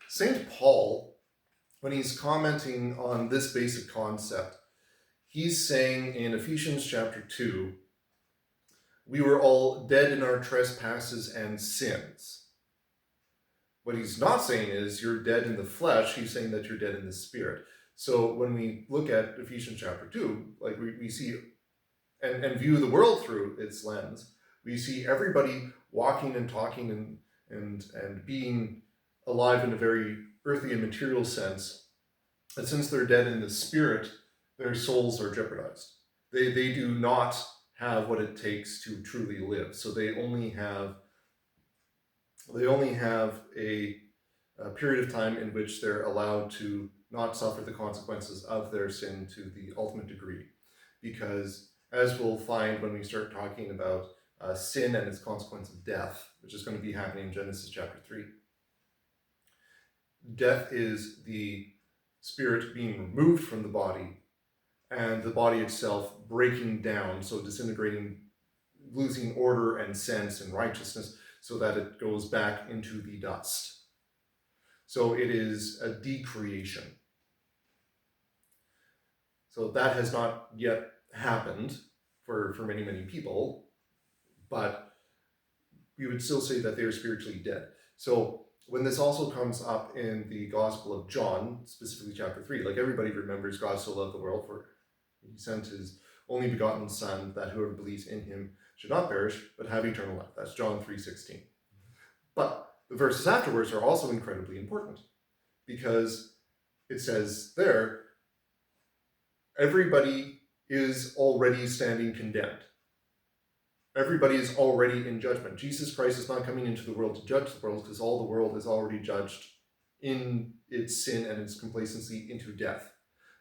St. Paul, when he's commenting on this basic concept, he's saying in Ephesians chapter 2, we were all dead in our trespasses and sins. What he's not saying is you're dead in the flesh, he's saying that you're dead in the spirit. So when we look at Ephesians chapter 2, like we see and view the world through its lens, we see everybody walking and talking and being alive in a very earthly and material sense. And since they're dead in the spirit, their souls are jeopardized. They do not have what it takes to truly live. So they only have a period of time in which they're allowed to not suffer the consequences of their sin to the ultimate degree. Because as we'll find when we start talking about sin and its consequence of death, which is going to be happening in Genesis chapter 3, death is the spirit being removed from the body and the body itself breaking down, so disintegrating, losing order and sense and righteousness, so that it goes back into the dust. So it is a decreation. So that has not yet happened for many, many people, but we would still say that they are spiritually dead. So when this also comes up in the Gospel of John, specifically chapter 3, like everybody remembers, God so loved the world, for he sent his only begotten Son, that whoever believes in him should not perish, but have eternal life. That's John 3:16. But the verses afterwards are also incredibly important, because it says there, everybody is already standing condemned. Everybody is already in judgment. Jesus Christ is not coming into the world to judge the world, because all the world is already judged in its sin and its complacency into death.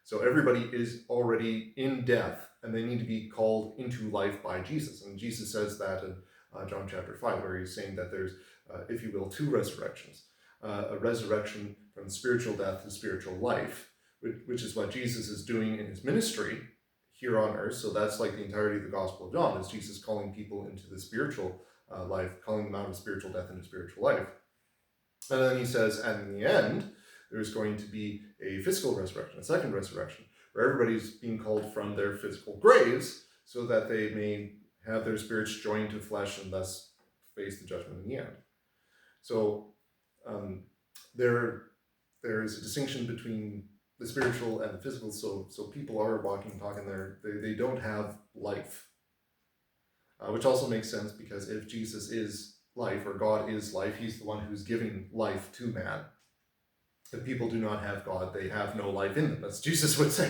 So everybody is already in death, and they need to be called into life by Jesus. And Jesus says that in John chapter 5, where he's saying that there's, if you will, two resurrections. A resurrection from spiritual death to spiritual life, which is what Jesus is doing in his ministry here on earth. So that's like the entirety of the Gospel of John, is Jesus calling people into the spiritual life, calling them out of spiritual death into spiritual life. And then he says, and in the end, there's going to be a physical resurrection, a second resurrection, where everybody's being called from their physical graves so that they may have their spirits joined to flesh and thus face the judgment in the end. So there is a distinction between the spiritual and the physical. So people are walking, talking there. They don't have life, which also makes sense, because if Jesus is life, or God is life, he's the one who's giving life to man. If people do not have God, they have no life in them, as Jesus would say.